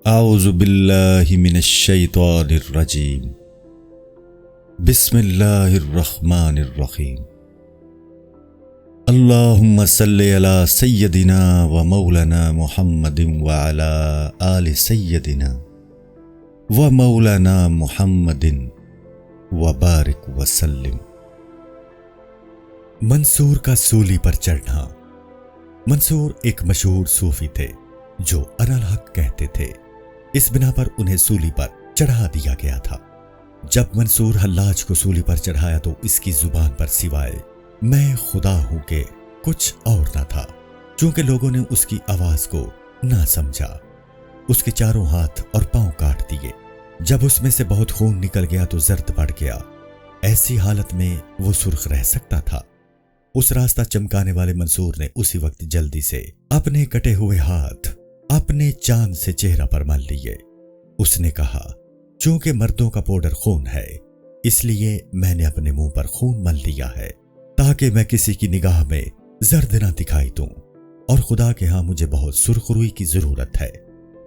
اعوذ باللہ من الشیطان الرجیم بسم اللہ الرحمن الرحیم اللہم صلی علی سیدنا و مولانا محمد وعلی آل سیدنا و مولانا محمد وبارک وسلم۔ منصور کا سولی پر چڑھنا۔ منصور ایک مشہور صوفی تھے جو انا الحق کہتے تھے، اس بنا پر انہیں سولی پر چڑھا دیا گیا تھا۔ جب منصور حلاج کو سولی پر چڑھایا تو اس کی زبان پر سوائے میں خدا ہوں کہ کچھ اور نہ تھا۔ چونکہ لوگوں نے اس کی آواز کو نہ سمجھا، اس کے چاروں ہاتھ اور پاؤں کاٹ دیے۔ جب اس میں سے بہت خون نکل گیا تو زرد پڑ گیا۔ ایسی حالت میں وہ سرخ رہ سکتا تھا۔ اس راستہ چمکانے والے منصور نے اسی وقت جلدی سے اپنے کٹے ہوئے ہاتھ اپنے چاند سے چہرہ پر مل لیے۔ اس نے کہا، چونکہ مردوں کا پاؤڈر خون ہے، اس لیے میں نے اپنے منہ پر خون مل لیا ہے تاکہ میں کسی کی نگاہ میں زرد نہ دکھائی دوں، اور خدا کے ہاں مجھے بہت سرخ روئی کی ضرورت ہے۔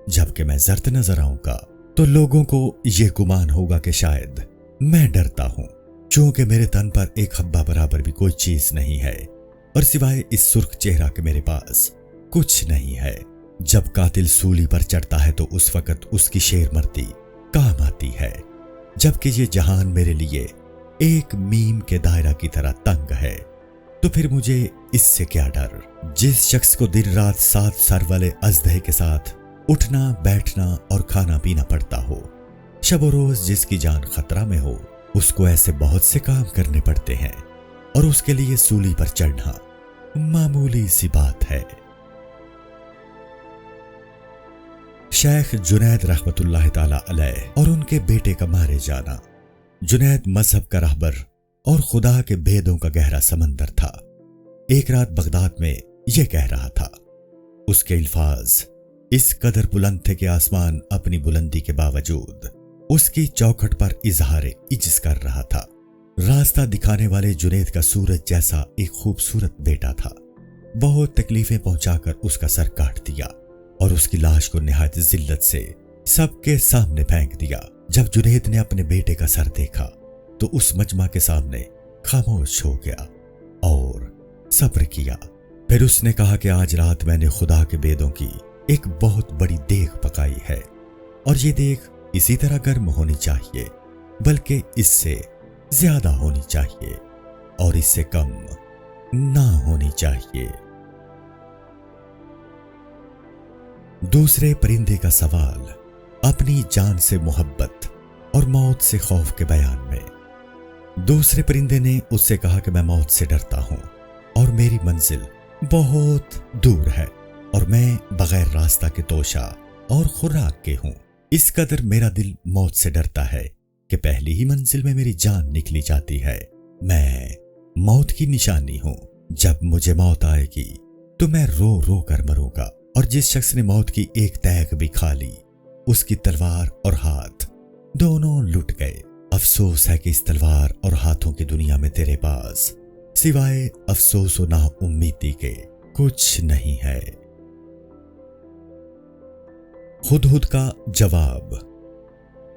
جبکہ میں زرد نظر آؤں گا تو لوگوں کو یہ گمان ہوگا کہ شاید میں ڈرتا ہوں، چونکہ میرے تن پر ایک حبہ برابر بھی کوئی چیز نہیں ہے، اور سوائے اس سرخ چہرہ کے میرے پاس کچھ نہیں ہے۔ جب قاتل سولی پر چڑھتا ہے تو اس وقت اس کی شیر مردی کام آتی ہے، جبکہ یہ جہان میرے لیے ایک میم کے دائرہ کی طرح تنگ ہے، تو پھر مجھے اس سے کیا ڈر؟ جس شخص کو دن رات 7 سر والے اژدہے کے ساتھ اٹھنا بیٹھنا اور کھانا پینا پڑتا ہو، شب و روز جس کی جان خطرہ میں ہو، اس کو ایسے بہت سے کام کرنے پڑتے ہیں، اور اس کے لیے سولی پر چڑھنا معمولی سی بات ہے۔ شیخ جنید رحمت اللہ تعالی علیہ اور ان کے بیٹے کا مارے جانا۔ جنید مذہب کا راہبر اور خدا کے بھیدوں کا گہرا سمندر تھا۔ ایک رات بغداد میں یہ کہہ رہا تھا۔ اس کے الفاظ اس قدر بلند تھے کہ آسمان اپنی بلندی کے باوجود اس کی چوکھٹ پر اظہار عجز کر رہا تھا۔ راستہ دکھانے والے جنید کا سورج جیسا ایک خوبصورت بیٹا تھا۔ بہت تکلیفیں پہنچا کر اس کا سر کاٹ دیا اور اس کی لاش کو نہایت ذلت سے سب کے سامنے پھینک دیا۔ جب جنید نے اپنے بیٹے کا سر دیکھا تو اس مجمع کے سامنے خاموش ہو گیا اور صبر کیا۔ پھر اس نے کہا کہ آج رات میں نے خدا کے بیدوں کی ایک بہت بڑی دیگ پکائی ہے، اور یہ دیگ اسی طرح گرم ہونی چاہیے، بلکہ اس سے زیادہ ہونی چاہیے اور اس سے کم نہ ہونی چاہیے۔ دوسرے پرندے کا سوال اپنی جان سے محبت اور موت سے خوف کے بیان میں۔ دوسرے پرندے نے اس سے کہا کہ میں موت سے ڈرتا ہوں اور میری منزل بہت دور ہے، اور میں بغیر راستہ کے توشہ اور خوراک کے ہوں۔ اس قدر میرا دل موت سے ڈرتا ہے کہ پہلی ہی منزل میں میری جان نکلی جاتی ہے۔ میں موت کی نشانی ہوں۔ جب مجھے موت آئے گی تو میں رو رو کر مروں گا، اور جس شخص نے موت کی ایک تیغ بھی کھا لی، اس کی تلوار اور ہاتھ دونوں لٹ گئے۔ افسوس ہے کہ اس تلوار اور ہاتھوں کی دنیا میں تیرے پاس سوائے افسوس و نا امیدی کے کچھ نہیں ہے۔ ہدہد کا جواب۔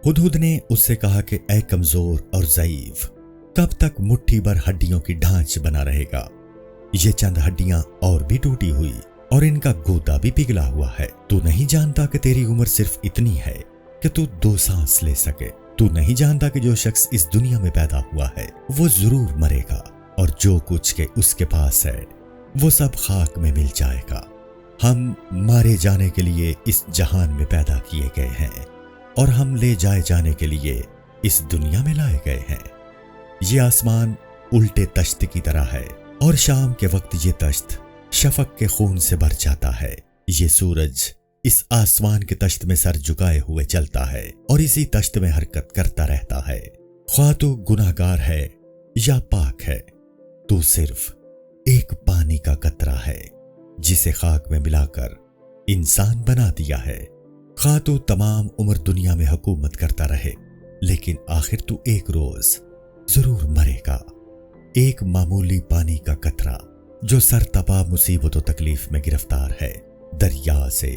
ہدہد نے اس سے کہا کہ اے کمزور اور ضعیف، کب تک مٹھی بھر ہڈیوں کی ڈھانچ بنا رہے گا؟ یہ چند ہڈیاں اور بھی ٹوٹی ہوئی اور ان کا گودا بھی پگھلا ہوا ہے۔ تو نہیں جانتا کہ تیری عمر صرف اتنی ہے کہ تو 2 سانس لے سکے؟ تو نہیں جانتا کہ جو شخص اس دنیا میں پیدا ہوا ہے وہ ضرور مرے گا، اور جو کچھ کے اس کے پاس ہے وہ سب خاک میں مل جائے گا۔ ہم مارے جانے کے لیے اس جہان میں پیدا کیے گئے ہیں، اور ہم لے جائے جانے کے لیے اس دنیا میں لائے گئے ہیں۔ یہ آسمان الٹے تشت کی طرح ہے، اور شام کے وقت یہ تشت شفق کے خون سے بھر جاتا ہے۔ یہ سورج اس آسمان کے تشت میں سر جھکائے ہوئے چلتا ہے اور اسی تشت میں حرکت کرتا رہتا ہے۔ خواہ تو گناہگار ہے یا پاک ہے، تو صرف ایک پانی کا قطرہ ہے جسے خاک میں ملا کر انسان بنا دیا ہے۔ خواہ تو تمام عمر دنیا میں حکومت کرتا رہے، لیکن آخر تو ایک روز ضرور مرے گا۔ ایک معمولی پانی کا قطرہ جو سر تپا مصیبت و تکلیف میں گرفتار ہے، دریا سے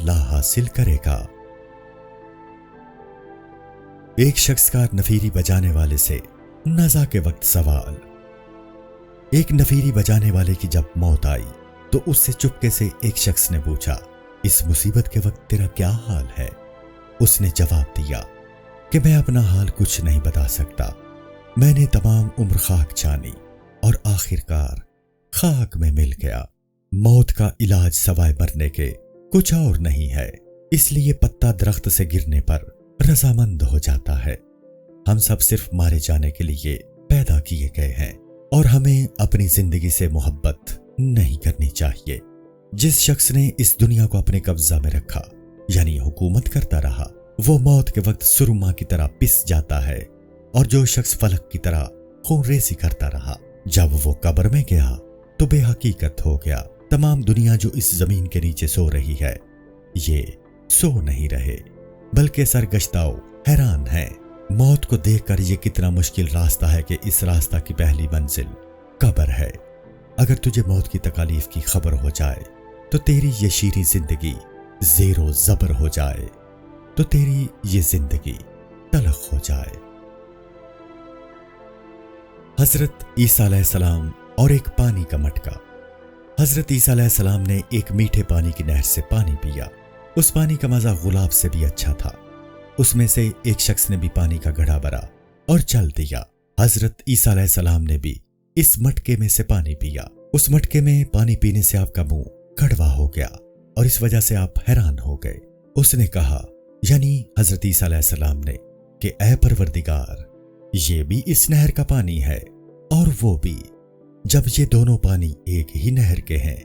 لا حاصل کرے گا۔ ایک شخص کا نفیری بجانے والے سے نزا کے وقت سوال۔ ایک نفیری بجانے والے کی جب موت آئی تو اس سے چپکے سے ایک شخص نے پوچھا، اس مصیبت کے وقت تیرا کیا حال ہے؟ اس نے جواب دیا کہ میں اپنا حال کچھ نہیں بتا سکتا، میں نے تمام عمر خاک چھانی اور آخرکار خاک میں مل گیا۔ موت کا علاج سوائے مرنے کے کچھ اور نہیں ہے، اس لیے پتا درخت سے گرنے پر رضامند ہو جاتا ہے۔ ہم سب صرف مارے جانے کے لیے پیدا کیے گئے ہیں اور ہمیں اپنی زندگی سے محبت نہیں کرنی چاہیے۔ جس شخص نے اس دنیا کو اپنے قبضہ میں رکھا یعنی حکومت کرتا رہا، وہ موت کے وقت سرما کی طرح پس جاتا ہے، اور جو شخص فلک کی طرح خون ریزی کرتا رہا، جب وہ قبر میں گیا تو بے حقیقت ہو گیا۔ تمام دنیا جو اس زمین کے نیچے سو رہی ہے، یہ سو نہیں رہے بلکہ سرگشتاؤ حیران ہیں۔ موت کو دیکھ کر یہ کتنا مشکل راستہ ہے کہ اس راستہ کی پہلی منزل قبر ہے۔ اگر تجھے موت کی تکالیف کی خبر ہو جائے تو تیری یہ شیریں زندگی زیر و زبر ہو جائے، تو تیری یہ زندگی تلخ ہو جائے۔ حضرت عیسیٰ علیہ السلام اور ایک پانی کا مٹکا۔ حضرت عیسیٰ علیہ السلام نے ایک میٹھے پانی کی نہر سے پانی پیا۔ اس پانی کا مزہ گلاب سے بھی اچھا تھا۔ اس میں سے ایک شخص نے بھی پانی کا گھڑا بھرا اور چل دیا۔ حضرت عیسیٰ علیہ السلام نے بھی اس مٹکے میں سے پانی پیا۔ اس مٹکے میں پانی پینے سے آپ کا منہ کڑوا ہو گیا اور اس وجہ سے آپ حیران ہو گئے۔ اس نے کہا، یعنی حضرت عیسیٰ علیہ السلام نے، کہ اے پروردگار، یہ بھی اس نہر کا پانی ہے اور وہ بھی۔ جب یہ دونوں پانی ایک ہی نہر کے ہیں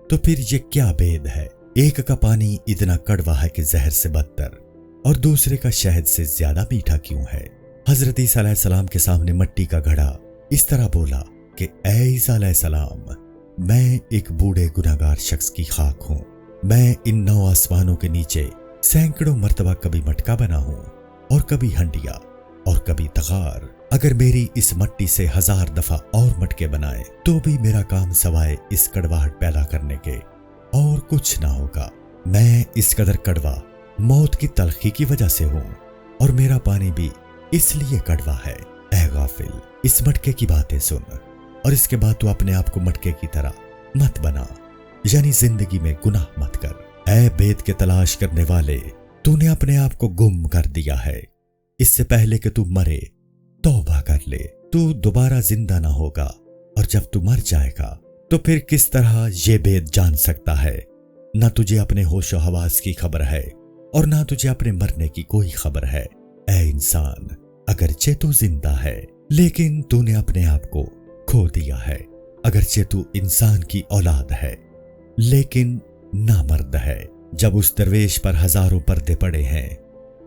تو پھر یہ کیا بید ہے؟ ایک کا پانی اتنا کڑوا ہے کہ زہر سے بدتر، اور دوسرے کا شہد سے زیادہ میٹھا کیوں ہے؟ حضرت عیسیٰ علیہ السلام کے سامنے مٹی کا گھڑا اس طرح بولا کہ اے عیسیٰ علیہ السلام، میں ایک بوڑھے گناہگار شخص کی خاک ہوں۔ میں ان 9 آسمانوں کے نیچے سینکڑوں مرتبہ کبھی مٹکا بنا ہوں اور کبھی ہنڈیا اور کبھی تغار۔ اگر میری اس مٹی سے 1000 دفعہ اور مٹکے بنائے تو بھی میرا کام سوائے اس کڑواہٹ پیدا کرنے کے اور کچھ نہ ہوگا۔ میں اس قدر کڑوا موت کی تلخی کی وجہ سے ہوں، اور میرا پانی بھی اس لیے کڑوا ہے۔ اے غافل، اس مٹکے کی باتیں سن، اور اس کے بعد تو اپنے آپ کو مٹکے کی طرح مت بنا، یعنی زندگی میں گناہ مت کر۔ اے بید کے تلاش کرنے والے، تو نے اپنے آپ کو گم کر دیا ہے۔ اس سے پہلے کہ تو مرے، توبہ کر لے۔ تو دوبارہ زندہ نہ ہوگا، اور جب تو مر جائے گا تو پھر کس طرح یہ بید جان سکتا ہے؟ نہ تجھے اپنے ہوش و حواس کی خبر ہے اور نہ تجھے اپنے مرنے کی کوئی خبر ہے۔ اے انسان، اگرچہ تو زندہ ہے لیکن تو نے اپنے آپ کو کھو دیا ہے۔ اگرچہ تو انسان کی اولاد ہے لیکن نامرد ہے۔ جب اس درویش پر ہزاروں پردے پڑے ہیں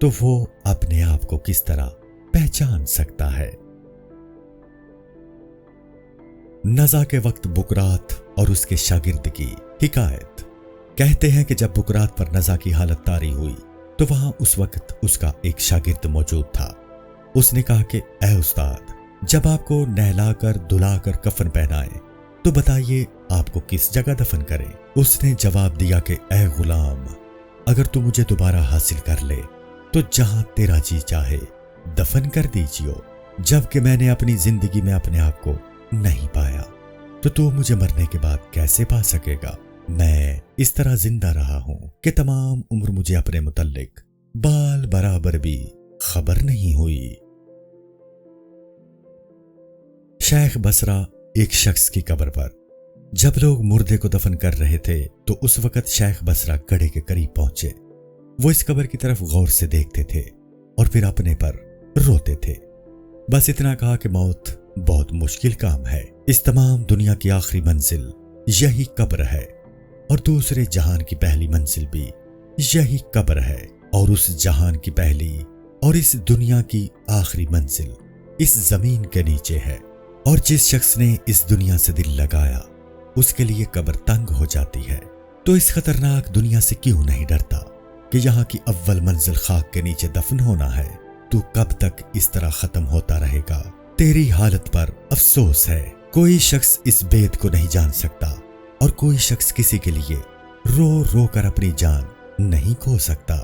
تو وہ اپنے آپ کو کس طرح پہچان سکتا ہے؟ نزا کے وقت بکرات اور اس کے شاگرد کی حکایت۔ کہتے ہیں کہ جب بکرات پر نزا کی حالت طاری ہوئی تو وہاں اس وقت اس کا ایک شاگرد موجود تھا۔ اس نے کہا کہ اے استاد، جب آپ کو نہلا کر دھلا کر کفن پہنائیں تو بتائیے آپ کو کس جگہ دفن کریں؟ اس نے جواب دیا کہ اے غلام، اگر تو مجھے دوبارہ حاصل کر لے تو جہاں تیرا جی چاہے دفن کر دیجیو۔ جبکہ میں نے اپنی زندگی میں اپنے آپ کو نہیں پایا تو مجھے مرنے کے بعد کیسے پا سکے گا؟ میں اس طرح زندہ رہا ہوں کہ تمام عمر مجھے اپنے متعلق بال برابر بھی خبر نہیں ہوئی۔ شیخ بصرہ ایک شخص کی قبر پر جب لوگ مردے کو دفن کر رہے تھے تو اس وقت شیخ بصرہ گڑھے کے قریب پہنچے۔ وہ اس قبر کی طرف غور سے دیکھتے تھے اور پھر اپنے پر روتے تھے۔ بس اتنا کہا کہ موت بہت مشکل کام ہے۔ اس تمام دنیا کی آخری منزل یہی قبر ہے، اور دوسرے جہان کی پہلی منزل بھی یہی قبر ہے، اور اس جہان کی پہلی اور اس دنیا کی آخری منزل اس زمین کے نیچے ہے۔ اور جس شخص نے اس دنیا سے دل لگایا اس کے لیے قبر تنگ ہو جاتی ہے۔ تو اس خطرناک دنیا سے کیوں نہیں ڈرتا کہ یہاں کی اول منزل خاک کے نیچے دفن ہونا ہے؟ تو کب تک اس طرح ختم ہوتا رہے گا؟ تیری حالت پر افسوس ہے۔ کوئی شخص اس بید کو نہیں جان سکتا، اور کوئی شخص کسی کے لیے رو رو کر اپنی جان نہیں کھو سکتا۔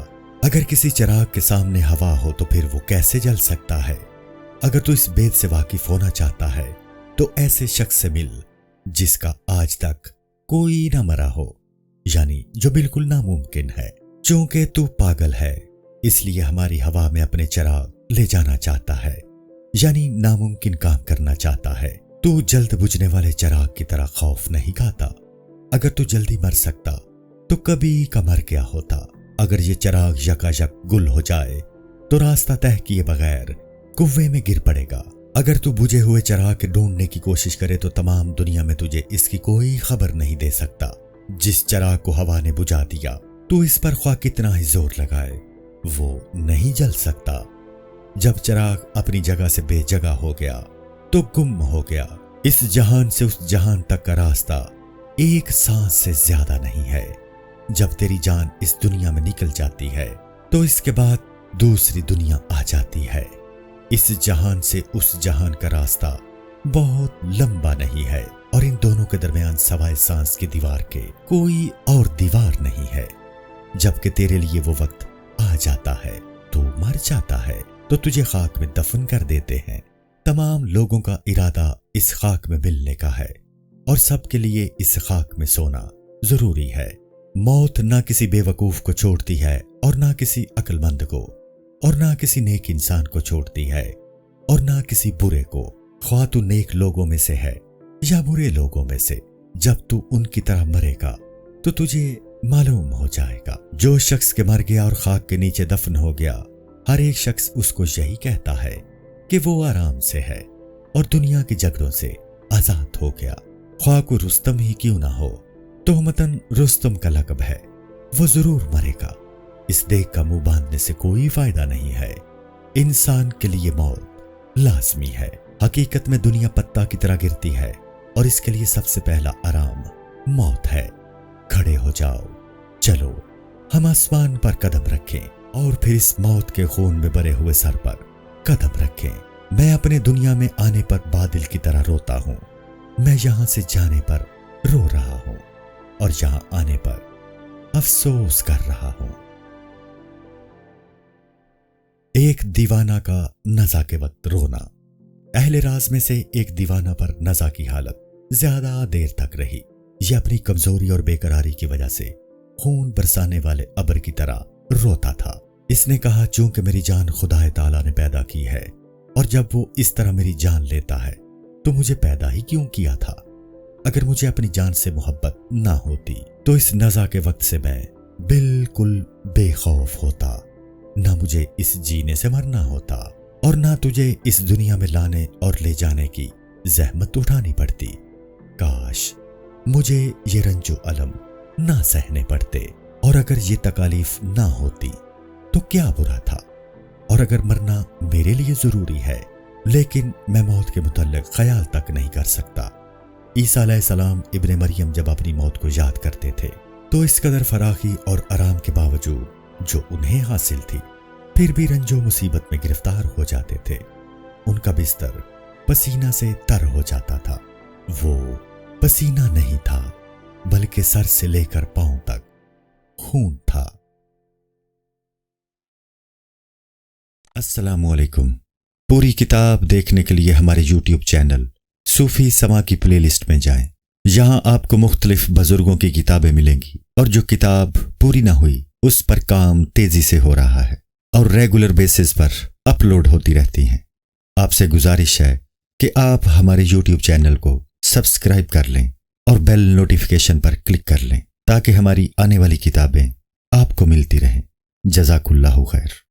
اگر کسی چراغ کے سامنے ہوا ہو تو پھر وہ کیسے جل سکتا ہے؟ اگر تو اس بید سے واقف ہونا چاہتا ہے تو ایسے شخص سے مل جس کا آج تک کوئی نہ مرا ہو، یعنی جو بالکل ناممکن ہے۔ چونکہ تو پاگل ہے اس لیے ہماری ہوا میں اپنے چراغ لے جانا چاہتا ہے، یعنی ناممکن کام کرنا چاہتا ہے۔ تو جلد بجھنے والے چراغ کی طرح خوف نہیں کھاتا۔ اگر تو جلدی مر سکتا تو کبھی کا مر گیا ہوتا۔ اگر یہ چراغ یکایک گل ہو جائے تو راستہ طے کیے بغیر کنویں میں گر پڑے گا۔ اگر تو بجھے ہوئے چراغ کے ڈھونڈنے کی کوشش کرے تو تمام دنیا میں تجھے اس کی کوئی خبر نہیں دے سکتا۔ جس چراغ کو ہوا نے بجھا دیا تو اس پر خواہ کتنا ہی زور لگائے وہ نہیں جل سکتا۔ جب چراغ اپنی جگہ سے بے جگہ ہو گیا تو گم ہو گیا۔ اس جہان سے اس جہان تک کا راستہ ایک سانس سے زیادہ نہیں ہے۔ جب تیری جان اس دنیا میں نکل جاتی ہے تو اس کے بعد دوسری دنیا آ جاتی ہے۔ اس جہان سے اس جہان کا راستہ بہت لمبا نہیں ہے، اور ان دونوں کے درمیان سوائے سانس کی دیوار کے کوئی اور دیوار نہیں ہے۔ جب کہ تیرے لیے وہ وقت آ جاتا ہے تو مر جاتا ہے تو تجھے خاک میں دفن کر دیتے ہیں۔ تمام لوگوں کا ارادہ اس خاک میں ملنے کا ہے، اور سب کے لیے اس خاک میں سونا ضروری ہے۔ موت نہ کسی بے وقوف کو چھوڑتی ہے اور نہ کسی عقل مند کو، اور نہ کسی نیک انسان کو چھوڑتی ہے اور نہ کسی برے کو۔ خواہ تو نیک لوگوں میں سے ہے یا برے لوگوں میں سے، جب تو ان کی طرح مرے گا تو تجھے معلوم ہو جائے گا۔ جو شخص کے مر گیا اور خاک کے نیچے دفن ہو گیا، ہر ایک شخص اس کو یہی کہتا ہے کہ وہ آرام سے ہے اور دنیا کی جگڑوں سے آزاد ہو گیا۔ خواہ کو رستم ہی کیوں نہ ہو، تہمتن رستم کا لقب ہے، وہ ضرور مرے گا۔ اس دیکھ کا منہ باندھنے سے کوئی فائدہ نہیں ہے۔ انسان کے لیے موت لازمی ہے۔ حقیقت میں دنیا پتا کی طرح گرتی ہے، اور اس کے لیے سب سے پہلا آرام موت ہے۔ کھڑے ہو جاؤ، چلو ہم آسمان پر قدم رکھیں، اور پھر اس موت کے خون میں بھرے ہوئے سر پر قدم رکھیں۔ میں اپنے دنیا میں آنے پر بادل کی طرح روتا ہوں، میں یہاں سے جانے پر رو رہا ہوں، اور یہاں آنے پر افسوس کر رہا ہوں۔ ایک دیوانہ کا نزا کے وقت رونا۔ اہل راز میں سے ایک دیوانہ پر نزا کی حالت زیادہ دیر تک رہی۔ یہ اپنی کمزوری اور بے قراری کی وجہ سے خون برسانے والے ابر کی طرح روتا تھا۔ اس نے کہا، چونکہ میری جان خدا تعالیٰ نے پیدا کی ہے، اور جب وہ اس طرح میری جان لیتا ہے تو مجھے پیدا ہی کیوں کیا تھا؟ اگر مجھے اپنی جان سے محبت نہ ہوتی تو اس نزا کے وقت سے میں بالکل بے خوف ہوتا، نہ مجھے اس جینے سے مرنا ہوتا، اور نہ تجھے اس دنیا میں لانے اور لے جانے کی زحمت اٹھانی پڑتی۔ کاش مجھے یہ رنج و الم نہ سہنے پڑتے، اور اگر یہ تکالیف نہ ہوتی تو کیا برا تھا۔ اور اگر مرنا میرے لیے ضروری ہے لیکن میں موت کے متعلق خیال تک نہیں کر سکتا۔ عیسیٰ علیہ السلام ابن مریم جب اپنی موت کو یاد کرتے تھے تو اس قدر فراخی اور آرام کے باوجود جو انہیں حاصل تھی، پھر بھی رنج و مصیبت میں گرفتار ہو جاتے تھے۔ ان کا بستر پسینہ سے تر ہو جاتا تھا۔ وہ پسینہ نہیں تھا بلکہ سر سے لے کر پاؤں تک خون تھا۔ السلام علیکم۔ پوری کتاب دیکھنے کے لیے ہمارے یوٹیوب چینل صوفی سما کی پلے لسٹ میں جائیں۔ یہاں آپ کو مختلف بزرگوں کی کتابیں ملیں گی، اور جو کتاب پوری نہ ہوئی اس پر کام تیزی سے ہو رہا ہے اور ریگولر بیسس پر اپلوڈ ہوتی رہتی ہیں۔ آپ سے گزارش ہے کہ آپ ہمارے یوٹیوب چینل کو سبسکرائب کر لیں اور بیل نوٹیفیکیشن پر کلک کر لیں تاکہ ہماری آنے والی کتابیں آپ کو ملتی رہیں۔ جزاک اللہ خیر۔